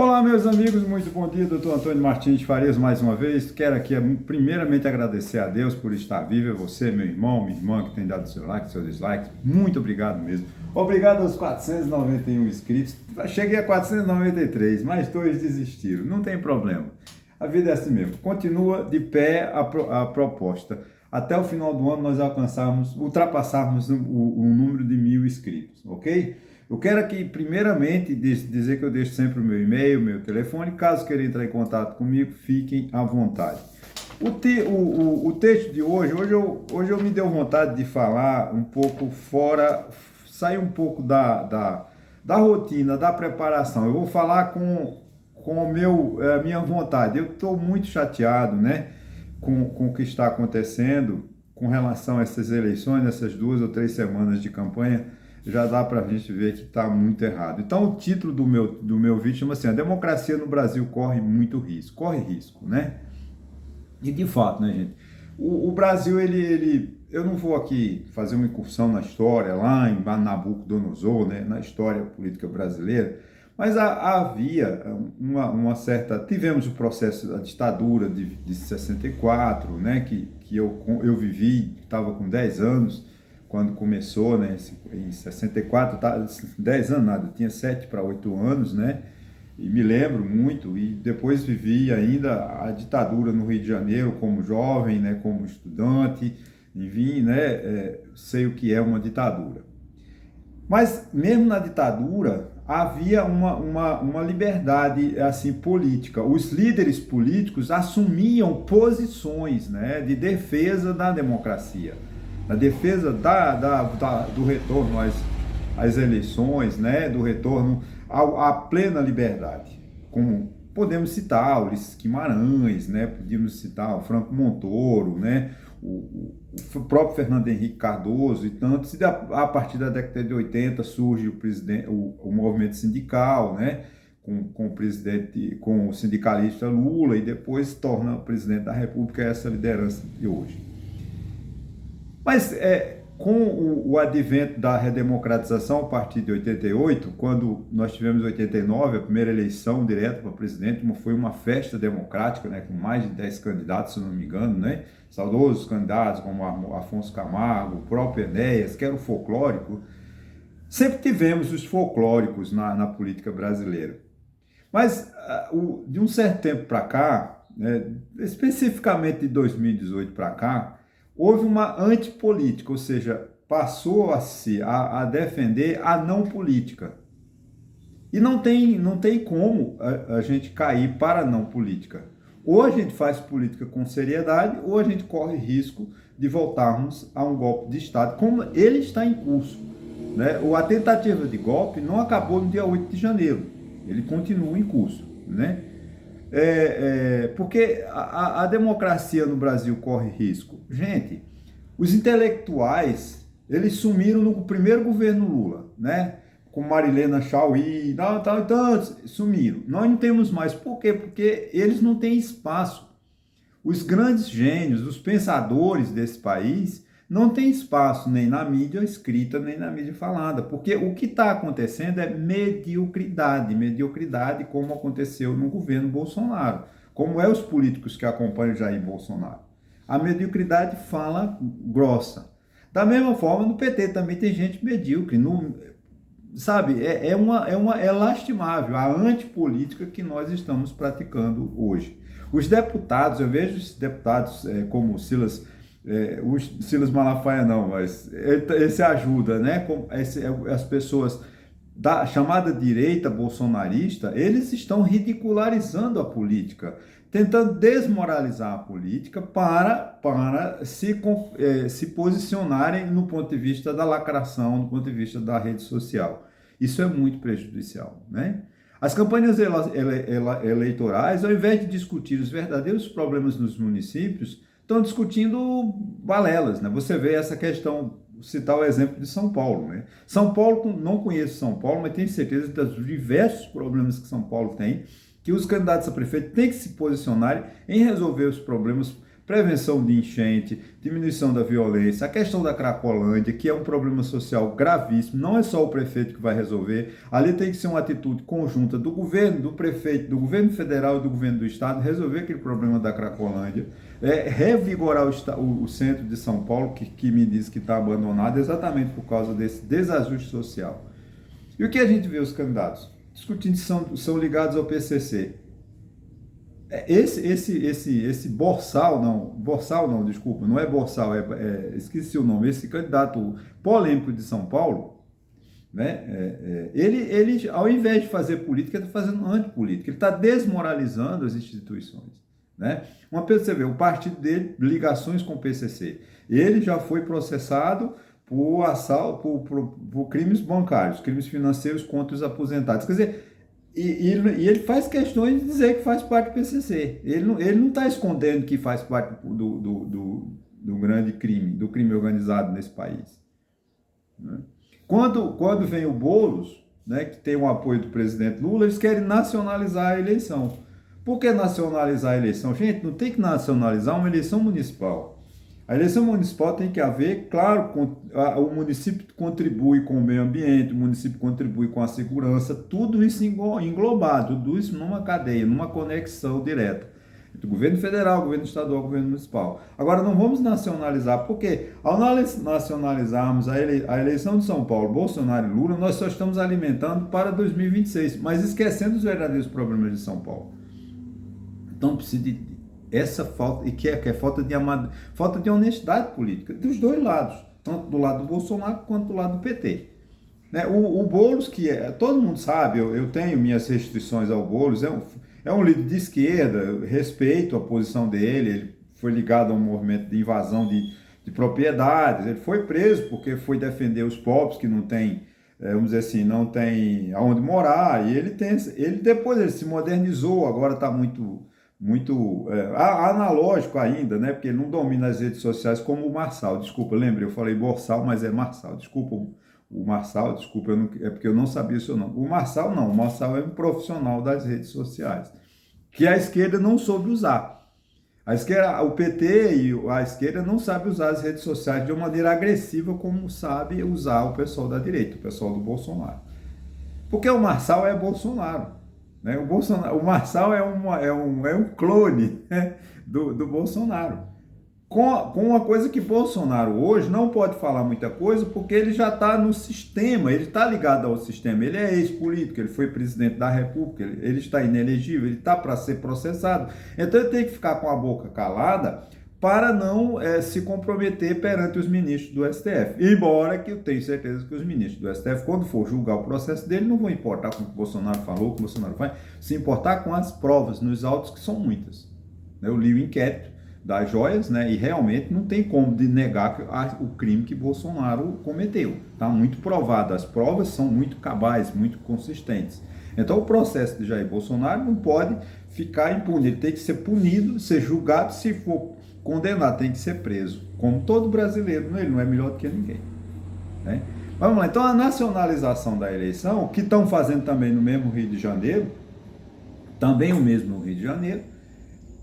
Olá, meus amigos, muito bom dia, doutor Antônio Martins de Farias, mais uma vez. Quero aqui, primeiramente, agradecer a Deus por estar vivo, a você, meu irmão, minha irmã, que tem dado seu like, seu dislike. Muito obrigado mesmo. Obrigado aos 491 inscritos. Cheguei a 493, mas dois desistiram. Não tem problema. A vida é assim mesmo. Continua de pé a proposta. Até o final do ano nós ultrapassarmos o número de 1.000 inscritos, ok? Eu quero aqui, primeiramente, dizer que eu deixo sempre o meu e-mail, meu telefone. Caso queiram entrar em contato comigo, fiquem à vontade. O texto de hoje eu me deu vontade de falar um pouco fora, sair um pouco da rotina, da preparação. Eu vou falar com a minha vontade. Eu estou muito chateado, né, com o que está acontecendo com relação a essas eleições, essas 2 ou 3 semanas de campanha. Já dá para a gente ver que está muito errado. Então, o título do meu vídeo chama assim: a democracia no Brasil corre muito risco. Corre risco, né? E de fato, né, gente? O Brasil, eu não vou aqui fazer uma incursão na história, lá em Nabucodonosor, né, na história política brasileira, mas havia uma certa... Tivemos o processo da ditadura de 64, né, que eu vivi, estava com 10 anos, quando começou, né, em 64, 10 anos nada, eu tinha 7 para 8 anos, né, e me lembro muito, e depois vivi ainda a ditadura no Rio de Janeiro como jovem, né, como estudante, enfim, né, sei o que é uma ditadura. Mas mesmo na ditadura havia uma liberdade assim política. Os líderes políticos assumiam posições, né, de defesa da democracia, na defesa do retorno às eleições, né, do retorno à plena liberdade. Como podemos citar Ulisses Guimarães, né, podemos citar o Franco Montoro, né, o próprio Fernando Henrique Cardoso e tantos. E a partir da década de 80 surge o movimento sindical, né, com o sindicalista Lula, e depois se torna o presidente da República, essa liderança de hoje. Mas com o advento da redemocratização a partir de 88, quando nós tivemos em 89 a primeira eleição direta para presidente, foi uma festa democrática, né, com mais de 10 candidatos, se não me engano, né, saudosos candidatos como Afonso Camargo, o próprio Enéas, que era o folclórico. Sempre tivemos os folclóricos na política brasileira. Mas de um certo tempo para cá, né, especificamente de 2018 para cá, houve uma antipolítica, ou seja, passou-se a defender a não política. E não tem como a gente cair para a não política. Ou a gente faz política com seriedade, ou a gente corre risco de voltarmos a um golpe de Estado, como ele está em curso, né? A tentativa de golpe não acabou no dia 8 de janeiro, ele continua em curso, né? Porque a democracia no Brasil corre risco. Gente, os intelectuais, eles sumiram no primeiro governo Lula, né? Com Marilena Chaui, então, sumiram. Nós não temos mais. Por quê? Porque eles não têm espaço. Os grandes gênios, os pensadores desse país, não têm espaço nem na mídia escrita, nem na mídia falada, porque o que está acontecendo é mediocridade como aconteceu no governo Bolsonaro, como os políticos que acompanham Jair Bolsonaro. A mediocridade fala grossa. Da mesma forma, no PT também tem gente medíocre, sabe? É lastimável a antipolítica que nós estamos praticando hoje. Os deputados, eu vejo os deputados como o Silas Malafaia não, mas esse ajuda, né? As pessoas da chamada direita bolsonarista, eles estão ridicularizando a política, tentando desmoralizar a política para se posicionarem no ponto de vista da lacração, do ponto de vista da rede social. Isso é muito prejudicial, né? As campanhas eleitorais, ao invés de discutir os verdadeiros problemas nos municípios, estão discutindo balelas, né? Você vê essa questão, citar o exemplo de São Paulo, né? São Paulo, não conheço São Paulo, mas tenho certeza dos diversos problemas que São Paulo tem, que os candidatos a prefeito têm que se posicionar em resolver os problemas prevenção de enchente, diminuição da violência, a questão da Cracolândia, que é um problema social gravíssimo, não é só o prefeito que vai resolver, ali tem que ser uma atitude conjunta do governo, do prefeito, do governo federal e do governo do estado, resolver aquele problema da Cracolândia, revigorar o centro de São Paulo, que me diz que está abandonado exatamente por causa desse desajuste social. E o que a gente vê os candidatos discutindo são ligados ao PCC. Esse Borsal não, desculpa, não é Borsal, esqueci o nome, esse candidato polêmico de São Paulo, né, ele, ao invés de fazer política, ele está fazendo antipolítica, ele está desmoralizando as instituições. Né? Uma pessoa, você vê, o partido dele, ligações com o PCC, ele já foi processado por assalto, por crimes bancários, crimes financeiros contra os aposentados. Quer dizer, e ele faz questões de dizer que faz parte do PCC. Ele não está escondendo que faz parte do grande crime, do crime organizado nesse país. Né? Quando vem o Boulos, né, que tem o apoio do presidente Lula, eles querem nacionalizar a eleição. Por que nacionalizar a eleição? Gente, não tem que nacionalizar uma eleição municipal. A eleição municipal tem que haver, claro, o município contribui com o meio ambiente, o município contribui com a segurança, tudo isso englobado, tudo isso numa cadeia, numa conexão direta entre o governo federal, o governo estadual, o governo municipal. Agora, não vamos nacionalizar, porque ao nacionalizarmos a eleição de São Paulo, Bolsonaro e Lula, nós só estamos alimentando para 2026, mas esquecendo os verdadeiros problemas de São Paulo. Então, precisa de essa falta, e que é falta de honestidade política, dos dois lados, tanto do lado do Bolsonaro quanto do lado do PT. Né? O Boulos, todo mundo sabe, eu tenho minhas restrições ao Boulos, é um líder de esquerda, eu respeito a posição dele, ele foi ligado a um movimento de invasão de propriedades, ele foi preso porque foi defender os pobres que não têm, vamos dizer assim, não tem aonde morar, e depois ele se modernizou, agora está muito analógico ainda, né? Porque ele não domina as redes sociais como o Marçal. Desculpa, lembrei, eu falei Borsal, mas é Marçal. Desculpa o Marçal, desculpa, é porque eu não sabia o seu nome. O Marçal não, o Marçal é um profissional das redes sociais, que a esquerda não soube usar. A esquerda, o PT e a esquerda não sabe usar as redes sociais de uma maneira agressiva como sabe usar o pessoal da direita, o pessoal do Bolsonaro. Porque o Marçal é Bolsonaro. Né? O Marçal é um clone, né, do Bolsonaro. Com uma coisa que Bolsonaro hoje não pode falar muita coisa, porque ele já está no sistema, ele está ligado ao sistema, ele é ex-político, ele foi presidente da República, ele está inelegível, ele está para ser processado. Então ele tem que ficar com a boca calada para não se comprometer perante os ministros do STF. Embora que eu tenho certeza que os ministros do STF, quando for julgar o processo dele, não vão importar com o que o Bolsonaro falou, o que o Bolsonaro faz, se importar com as provas nos autos, que são muitas. Eu li o inquérito das joias, né, e realmente não tem como de negar o crime que Bolsonaro cometeu. Está muito provado, as provas são muito cabais, muito consistentes. Então o processo de Jair Bolsonaro não pode ficar impune, ele tem que ser punido, ser julgado, se for condenado, tem que ser preso, como todo brasileiro, ele não é melhor do que ninguém. Né? Vamos lá, então a nacionalização da eleição, que estão fazendo também no mesmo Rio de Janeiro, também o mesmo Rio de Janeiro,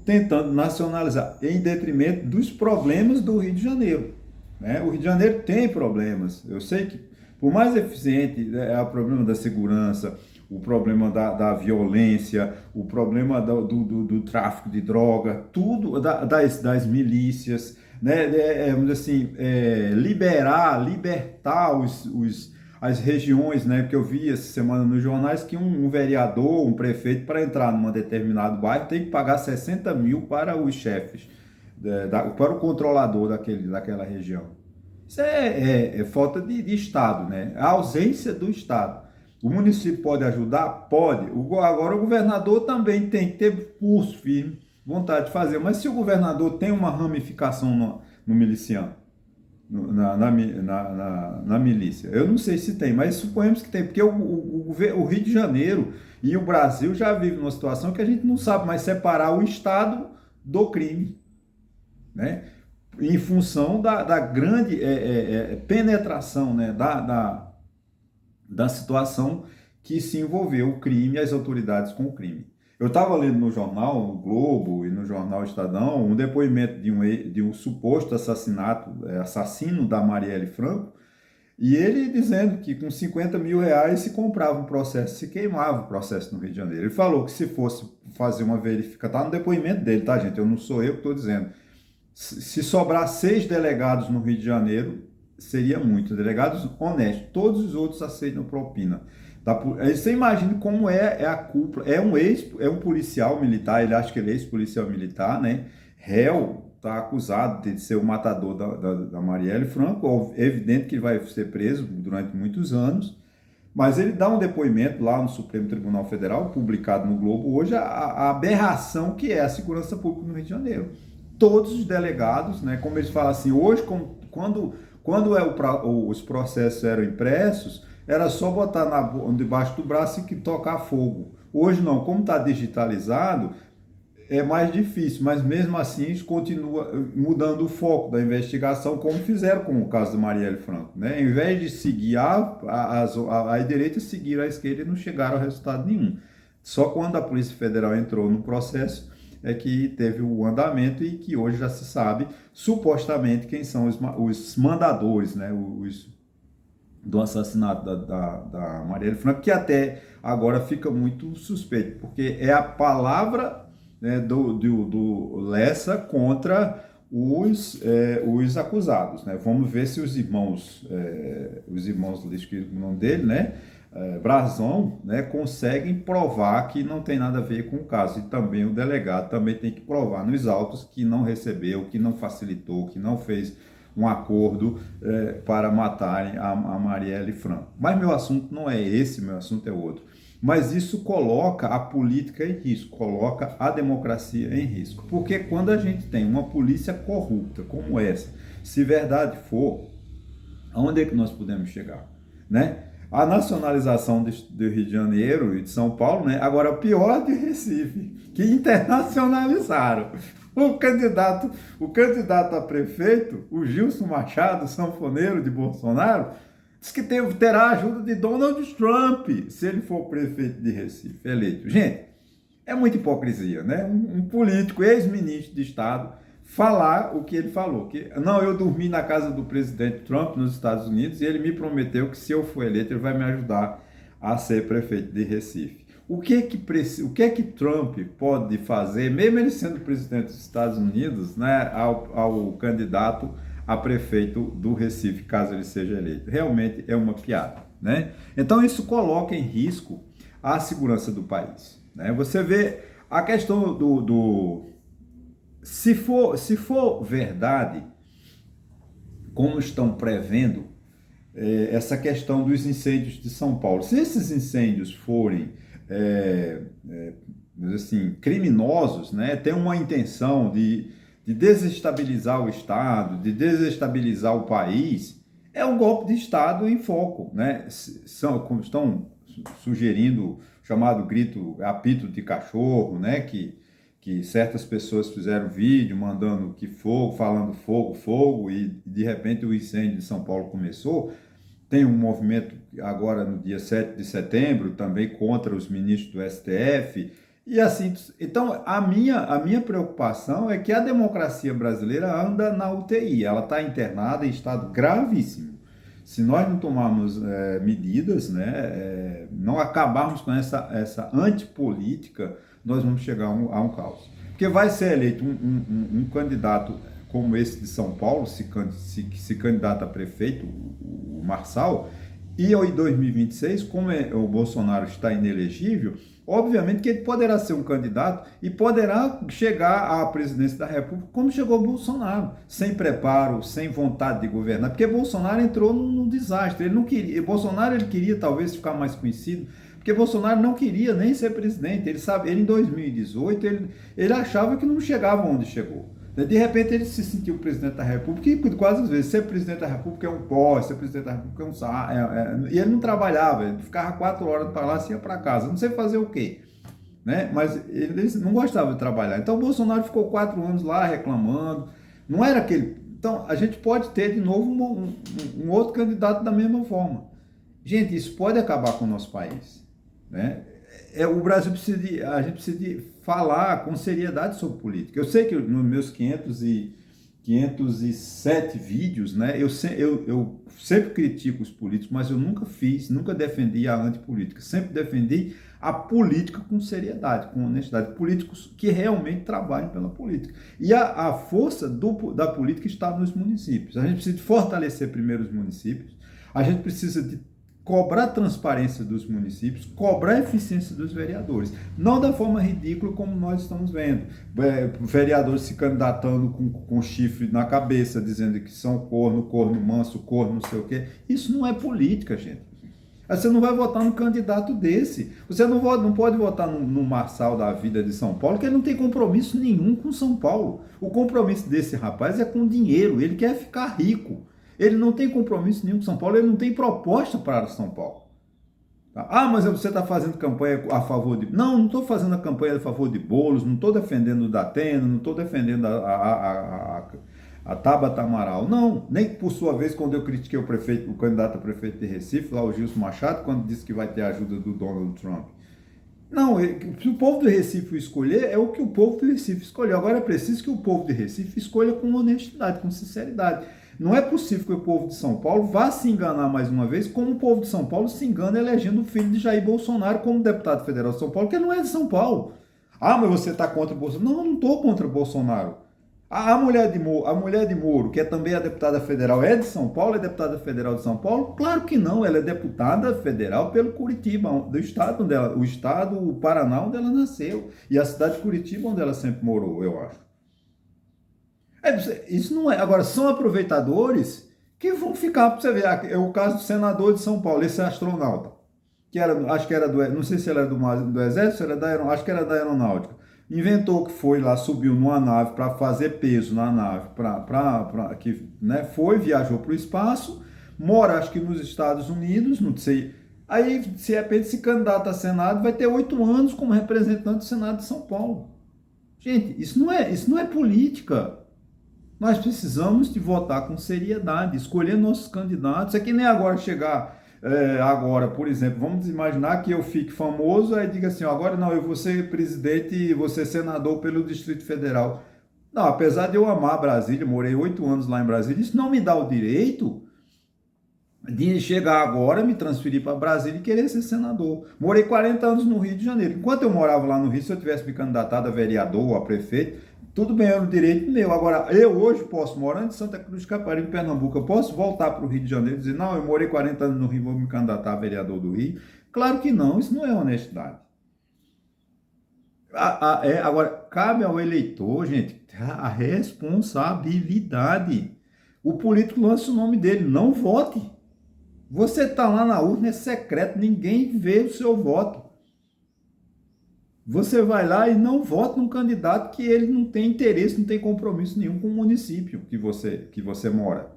tentando nacionalizar em detrimento dos problemas do Rio de Janeiro. Né? O Rio de Janeiro tem problemas, eu sei que por mais eficiente é o problema da segurança, o problema da violência, o problema do tráfico de droga, tudo das milícias, né? Vamos dizer assim, libertar as regiões, né? Porque eu vi essa semana nos jornais que um vereador, um prefeito, para entrar num determinado bairro, tem que pagar 60 mil para os chefes, para o controlador daquela região. Isso é falta de Estado, né? A ausência do Estado. O município pode ajudar? Pode. Agora o governador também tem que ter pulso firme, vontade de fazer. Mas se o governador tem uma ramificação no miliciano, na milícia, eu não sei se tem, mas suponhamos que tem, porque o Rio de Janeiro e o Brasil já vivem numa situação que a gente não sabe mais separar o Estado do crime, né? Em função da grande penetração, né? da situação que se envolveu o crime e as autoridades com o crime. Eu estava lendo no jornal, no Globo e no jornal Estadão, um depoimento de um suposto assassino da Marielle Franco, e ele dizendo que com 50 mil reais se comprava um processo, se queimava o processo no Rio de Janeiro. Ele falou que se fosse fazer uma verificação, está no depoimento dele, tá, gente? Eu não sou eu que estou dizendo. Se sobrar 6 delegados no Rio de Janeiro, seria muito. Delegados honestos, todos os outros aceitam propina. Aí você imagina como é a cúpula. É um policial militar, ele acha que ele é ex-policial militar, né? Réu, está acusado de ser o matador da Marielle Franco. É evidente que ele vai ser preso durante muitos anos. Mas ele dá um depoimento lá no Supremo Tribunal Federal, publicado no Globo hoje, a aberração que é a segurança pública no Rio de Janeiro. Todos os delegados, né, como eles falam assim, hoje, os processos eram impressos, era só botar debaixo do braço e tocar fogo. Hoje não, como está digitalizado, é mais difícil, mas mesmo assim continua mudando o foco da investigação, como fizeram com o caso da Marielle Franco, né? Em vez de seguir a direita, seguiram a esquerda e não chegaram a resultado nenhum. Só quando a Polícia Federal entrou no processo é que teve o andamento e que hoje já se sabe, supostamente, quem são os mandadores, né? Do assassinato da Marielle Franco, que até agora fica muito suspeito, porque é a palavra, né, do Lessa contra os acusados, né? Vamos ver se os irmãos, esqueci o nome dele, né? Brazão, né, conseguem provar que não tem nada a ver com o caso. E também o delegado também tem que provar nos autos que não recebeu, que não facilitou, que não fez um acordo para matarem a Marielle Franco. Mas meu assunto não é esse, meu assunto é outro. Mas isso coloca a política em risco, coloca a democracia em risco. Porque quando a gente tem uma polícia corrupta como essa, se verdade for, aonde é que nós podemos chegar, né? A nacionalização do Rio de Janeiro e de São Paulo, né? Agora, o pior de Recife, que internacionalizaram. O candidato a prefeito, o Gilson Machado, sanfoneiro de Bolsonaro, diz que terá a ajuda de Donald Trump, se ele for prefeito de Recife, eleito. Gente, é muita hipocrisia, né? Um político, ex-ministro de Estado, falar o que ele falou. Que, não, eu dormi na casa do presidente Trump nos Estados Unidos e ele me prometeu que se eu for eleito, ele vai me ajudar a ser prefeito de Recife. O que é que Trump pode fazer, mesmo ele sendo presidente dos Estados Unidos, né, ao candidato a prefeito do Recife, caso ele seja eleito? Realmente é uma piada, né? Então isso coloca em risco a segurança do país, né? Você vê a questão se for verdade, como estão prevendo, essa questão dos incêndios de São Paulo, se esses incêndios forem assim, criminosos, né, tem uma intenção de desestabilizar o Estado, de desestabilizar o país, é um golpe de Estado em foco, né? Estão sugerindo o chamado apito de cachorro, né? Que certas pessoas fizeram vídeo mandando que fogo, falando fogo, fogo, e de repente o incêndio de São Paulo começou. Tem um movimento agora no dia 7 de setembro, também contra os ministros do STF, e assim, então a minha preocupação é que a democracia brasileira anda na UTI, ela está internada em estado gravíssimo. Se nós não tomarmos medidas, né, não acabarmos com essa antipolítica, nós vamos chegar a um caos. Porque vai ser eleito um candidato como esse de São Paulo, se candidata a prefeito, o Marçal, e em 2026, como o Bolsonaro está inelegível, obviamente que ele poderá ser um candidato e poderá chegar à presidência da República como chegou o Bolsonaro, sem preparo, sem vontade de governar, porque Bolsonaro entrou num desastre. Ele não queria, Bolsonaro ele queria talvez ficar mais conhecido, porque Bolsonaro não queria nem ser presidente. Ele em 2018 ele achava que não chegava onde chegou. De repente ele se sentiu presidente da República e quase às vezes ser presidente da República é um pó, ser presidente da República é um salário. E ele não trabalhava, ele ficava 4 horas para lá e ia para casa, não sei fazer o quê, né? Mas ele não gostava de trabalhar. Então o Bolsonaro ficou 4 anos lá reclamando, não era aquele. Então a gente pode ter de novo um outro candidato da mesma forma. Gente, isso pode acabar com o nosso país, né? o Brasil a gente precisa de falar com seriedade sobre política. Eu sei que nos meus 507 vídeos, né, eu sempre critico os políticos, mas eu nunca defendi a antipolítica. Sempre defendi a política com seriedade, com honestidade. Políticos que realmente trabalham pela política. E a força da política está nos municípios. A gente precisa de fortalecer primeiro os municípios. A gente precisa de cobrar transparência dos municípios, cobrar eficiência dos vereadores. Não da forma ridícula como nós estamos vendo. Vereadores se candidatando com chifre na cabeça, dizendo que são corno manso, corno não sei o quê. Isso não é política, gente. Você não vai votar num candidato desse. Você não pode votar no Marçal da vida de São Paulo, que ele não tem compromisso nenhum com São Paulo. O compromisso desse rapaz é com dinheiro. Ele quer ficar rico. Ele não tem compromisso nenhum com São Paulo, ele não tem proposta para São Paulo. Ah, mas você está fazendo campanha a favor de... Não estou fazendo a campanha a favor de Boulos, não estou defendendo o Datena, não estou defendendo a Tabata Amaral. Não, nem por sua vez, quando eu critiquei o candidato a prefeito de Recife, lá o Gilson Machado, quando disse que vai ter a ajuda do Donald Trump. Não, se o povo do Recife escolher, é o que o povo do Recife escolheu. Agora é preciso que o povo de Recife escolha com honestidade, com sinceridade. Não é possível que o povo de São Paulo vá se enganar mais uma vez, como o povo de São Paulo se engana elegendo o filho de Jair Bolsonaro como deputado federal de São Paulo, que não é de São Paulo. Ah, mas você está contra o Bolsonaro? Não, eu não estou contra o Bolsonaro. A mulher de Moro, que é também a deputada federal, é de São Paulo? É deputada federal de São Paulo? Claro que não, ela é deputada federal pelo Curitiba, do estado o Paraná, onde ela nasceu, e a cidade de Curitiba, onde ela sempre morou, eu acho. Isso não é. Agora, são aproveitadores que vão ficar, para você ver, é o caso do senador de São Paulo, esse astronauta, que era, acho que era não sei se ele era do Exército, acho que era da Aeronáutica. Inventou que foi lá, subiu numa nave para fazer peso na nave, viajou para o espaço, mora acho que nos Estados Unidos, não sei. Aí, de repente, se candidata a Senado, vai ter 8 anos como representante do Senado de São Paulo. Gente, isso não é política. Nós precisamos de votar com seriedade, escolher nossos candidatos. É que nem agora chegar, por exemplo, vamos imaginar que eu fique famoso, aí diga assim, agora não, eu vou ser presidente e vou ser senador pelo Distrito Federal. Não, apesar de eu amar Brasília, morei 8 anos lá em Brasília, isso não me dá o direito de chegar agora, me transferir para Brasília e querer ser senador. Morei 40 anos no Rio de Janeiro. Enquanto eu morava lá no Rio, se eu tivesse me candidatado a vereador ou a prefeito, tudo bem, era um direito meu. Agora, eu hoje posso, morando em Santa Cruz de Caparibe, Pernambuco, eu posso voltar para o Rio de Janeiro e dizer, não, eu morei 40 anos no Rio, vou me candidatar a vereador do Rio. Claro que não, isso não é honestidade. Agora, cabe ao eleitor, gente, a responsabilidade. O político lança o nome dele, não vote. Você está lá na urna, é secreto, ninguém vê o seu voto. Você vai lá e não vota num candidato que ele não tem interesse, não tem compromisso nenhum com o município que você mora.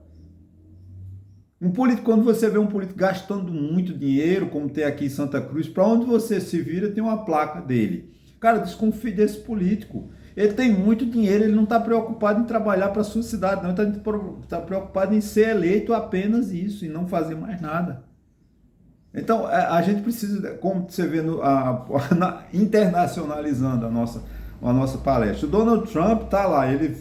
Quando você vê um político gastando muito dinheiro, como tem aqui em Santa Cruz, para onde você se vira tem uma placa dele. Cara, desconfie desse político. Ele tem muito dinheiro, ele não está preocupado em trabalhar para a sua cidade, não. Ele está preocupado em ser eleito apenas isso e não fazer mais nada. Então, a gente precisa, como você vê, internacionalizando a nossa palestra. O Donald Trump está lá, ele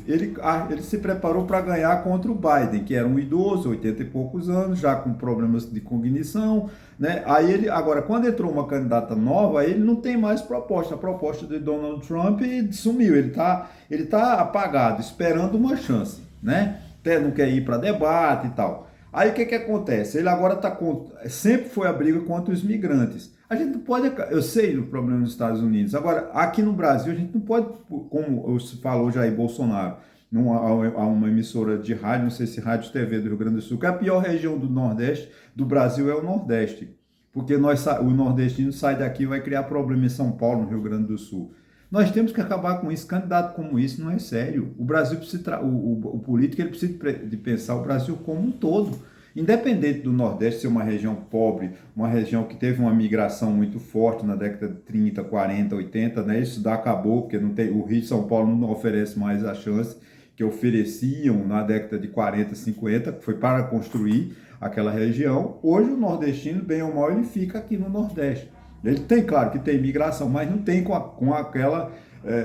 se preparou para ganhar contra o Biden, que era um idoso, 80 e poucos anos, já com problemas de cognição, né? Aí agora, quando entrou uma candidata nova, ele não tem mais proposta. A proposta de Donald Trump sumiu, ele tá apagado, esperando uma chance, né? Até não quer ir para debate e tal. Aí o que acontece? Ele agora sempre foi a briga contra os imigrantes. A gente não pode, eu sei o problema dos Estados Unidos, agora aqui no Brasil a gente não pode, como falou Jair Bolsonaro, a uma emissora de rádio, não sei se Rádio TV do Rio Grande do Sul, que a pior região do Nordeste, do Brasil é o Nordeste, porque o nordestino sai daqui e vai criar problema em São Paulo, no Rio Grande do Sul. Nós temos que acabar com isso. Candidato como isso não é sério. O Brasil precisa, o político ele precisa de pensar o Brasil como um todo. Independente do Nordeste ser uma região pobre, uma região que teve uma migração muito forte na década de 30, 40, 80, né? Isso acabou, porque o Rio de São Paulo não oferece mais a chance que ofereciam na década de 40, 50, que foi para construir aquela região. Hoje o nordestino, bem ou mal, ele fica aqui no Nordeste. Ele tem, claro, que tem imigração, mas não tem com aquela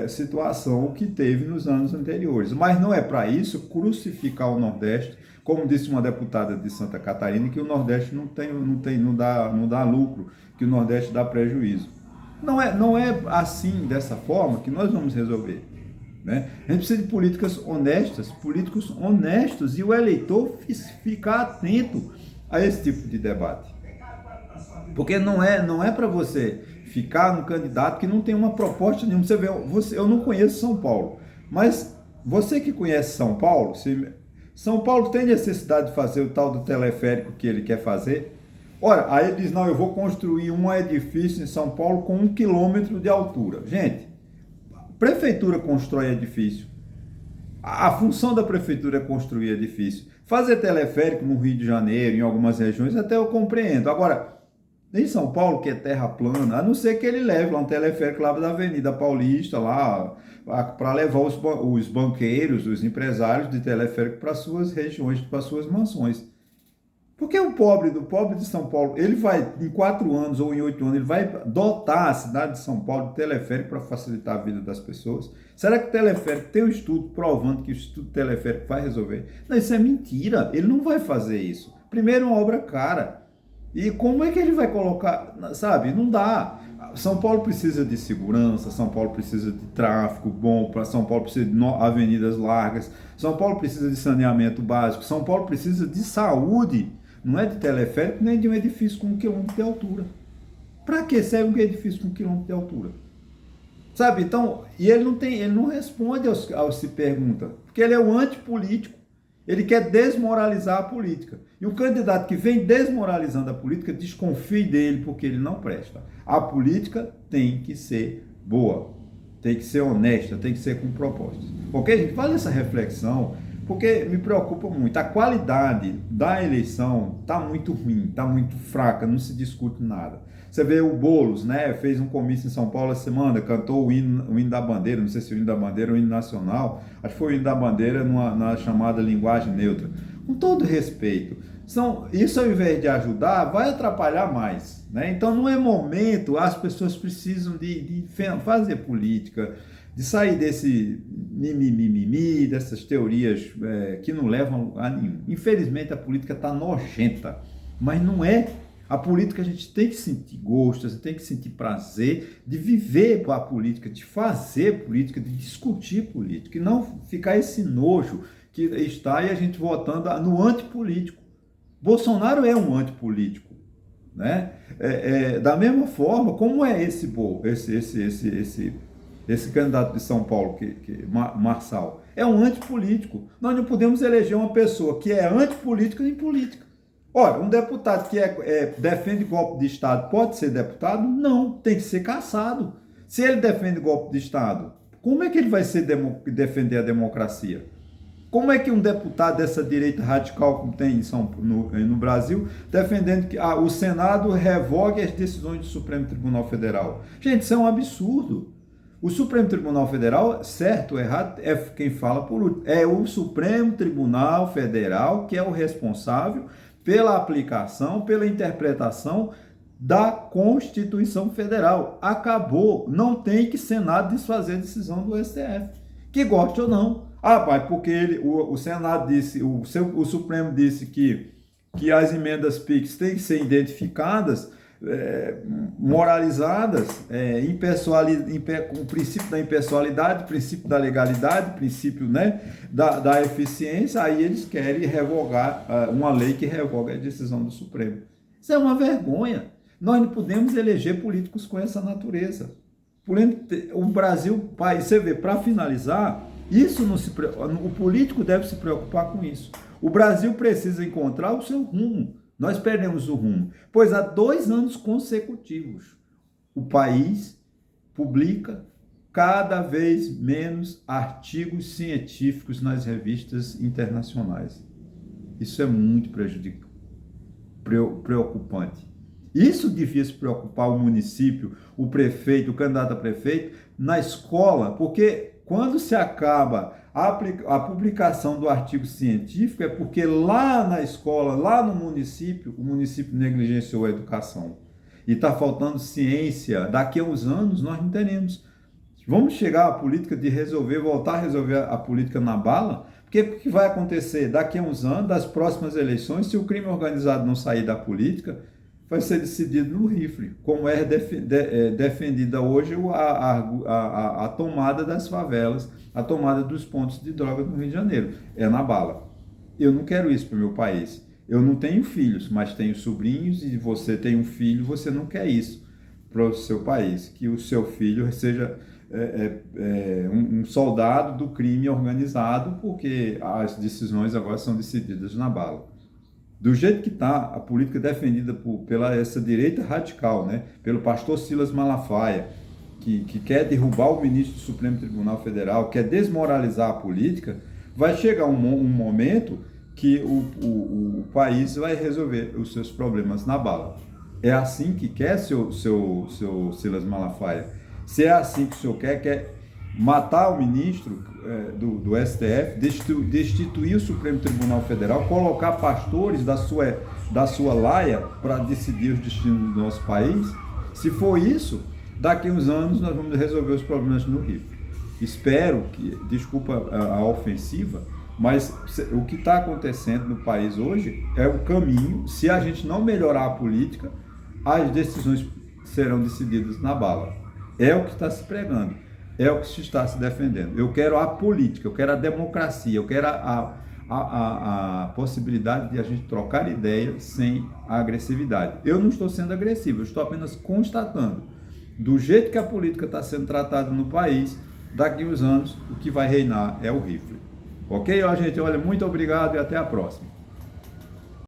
situação que teve nos anos anteriores. Mas não é para isso crucificar o Nordeste, como disse uma deputada de Santa Catarina, que o Nordeste não dá lucro, que o Nordeste dá prejuízo. Não é assim, dessa forma, que nós vamos resolver. Né? A gente precisa de políticos honestos, e o eleitor ficar atento a esse tipo de debate. Porque não é para você ficar no candidato que não tem uma proposta nenhuma. Você vê, eu não conheço São Paulo, mas você que conhece São Paulo, São Paulo tem necessidade de fazer o tal do teleférico que ele quer fazer? Ora, aí ele diz, não, eu vou construir um edifício em São Paulo com 1 quilômetro de altura. Gente, a prefeitura constrói edifício. A função da prefeitura é construir edifício. Fazer teleférico no Rio de Janeiro, em algumas regiões, até eu compreendo. Agora, em São Paulo, que é terra plana, a não ser que ele leve lá um teleférico lá da Avenida Paulista, lá, para levar os banqueiros, os empresários de teleférico para suas regiões, para suas mansões. Porque o pobre de São Paulo, ele vai, em 4 anos ou em 8 anos, ele vai dotar a cidade de São Paulo de teleférico para facilitar a vida das pessoas? Será que o teleférico tem um estudo provando que o estudo teleférico vai resolver? Não, isso é mentira. Ele não vai fazer isso. Primeiro, uma obra cara. E como é que ele vai colocar, sabe? Não dá. São Paulo precisa de segurança, São Paulo precisa de tráfego bom, São Paulo precisa de avenidas largas, São Paulo precisa de saneamento básico, São Paulo precisa de saúde. Não é de teleférico, nem de um edifício com 1 quilômetro de altura. Para que serve um edifício com 1 quilômetro de altura? Sabe, então, e ele não responde ao se pergunta, porque ele é o antipolítico, ele quer desmoralizar a política. E o candidato que vem desmoralizando a política, desconfie dele, porque ele não presta. A política tem que ser boa, tem que ser honesta, tem que ser com propósitos. Ok, gente? Faz essa reflexão, porque me preocupa muito. A qualidade da eleição está muito ruim, está muito fraca, não se discute nada. Você vê o Boulos, né? Fez um comício em São Paulo essa semana, cantou o hino da bandeira, não sei se o hino da bandeira ou o hino nacional, acho que foi o hino da bandeira na chamada linguagem neutra. Com todo respeito, isso ao invés de ajudar, vai atrapalhar mais. Né? Então não é momento, as pessoas precisam de fazer política, de sair desse mimimi, dessas teorias que não levam a nenhum. Infelizmente a política está nojenta, mas não é. A política a gente tem que sentir gosto, você tem que sentir prazer de viver a política, de fazer política, de discutir política, e não ficar esse nojo que está e a gente votando no antipolítico. Bolsonaro é um antipolítico, né? Da mesma forma, como é esse candidato de São Paulo, Marçal, é um antipolítico. Nós não podemos eleger uma pessoa que é antipolítica nem política. Ora, um deputado que defende golpe de Estado pode ser deputado? Não, tem que ser cassado. Se ele defende golpe de Estado, como é que ele vai defender a democracia? Como é que um deputado dessa direita radical como tem no Brasil, defendendo que o Senado revogue as decisões do Supremo Tribunal Federal? Gente, isso é um absurdo. O Supremo Tribunal Federal, certo ou errado, é quem fala por último. É o Supremo Tribunal Federal que é o responsável pela aplicação, pela interpretação da Constituição Federal. Acabou. Não tem que Senado desfazer a decisão do STF. Que goste ou não. Pai, porque o Senado disse, o Supremo disse que as emendas PIX têm que ser identificadas, moralizadas, com o princípio da impessoalidade, princípio da legalidade, princípio, né, da eficiência. Aí eles querem revogar uma lei que revoga a decisão do Supremo. Isso é uma vergonha. Nós não podemos eleger políticos com essa natureza. O Brasil, você vê, para finalizar, o político deve se preocupar com isso. O Brasil precisa encontrar o seu rumo. Nós perdemos o rumo, pois há 2 anos consecutivos o país publica cada vez menos artigos científicos nas revistas internacionais. Isso é muito preocupante. Isso devia se preocupar o município, o prefeito, o candidato a prefeito, na escola, porque quando se acaba a publicação do artigo científico é porque lá na escola, lá no município, o município negligenciou a educação. e está faltando ciência, daqui a uns anos nós não teremos. Vamos chegar à política de resolver, voltar a resolver a política na bala? Porque o que vai acontecer daqui a uns anos, das próximas eleições, se o crime organizado não sair da política, vai ser decidido no rifle, como é defendida hoje a tomada das favelas, a tomada dos pontos de droga no Rio de Janeiro. É na bala. Eu não quero isso para o meu país. Eu não tenho filhos, mas tenho sobrinhos, e você tem um filho, você não quer isso para o seu país, que o seu filho seja um soldado do crime organizado, porque as decisões agora são decididas na bala. Do jeito que está a política defendida pela essa direita radical, né? Pelo pastor Silas Malafaia, que quer derrubar o ministro do Supremo Tribunal Federal, quer desmoralizar a política, vai chegar um momento que o país vai resolver os seus problemas na bala. É assim que quer seu Silas Malafaia? Se é assim que o senhor quer matar o ministro do STF, destituir o Supremo Tribunal Federal, colocar pastores da sua laia para decidir os destinos do nosso país? Se for isso, daqui a uns anos nós vamos resolver os problemas no Rio. Espero que, desculpa a ofensiva, mas o que está acontecendo no país hoje é o caminho. Se a gente não melhorar a política, as decisões serão decididas na bala. É o que está se pregando, é o que se está se defendendo. Eu quero a política, eu quero a democracia, eu quero a possibilidade de a gente trocar ideias sem a agressividade. Eu não estou sendo agressivo, eu estou apenas constatando. Do jeito que a política está sendo tratada no país, daqui a uns anos, o que vai reinar é o rifle. Ok, gente? Olha, muito obrigado e até a próxima.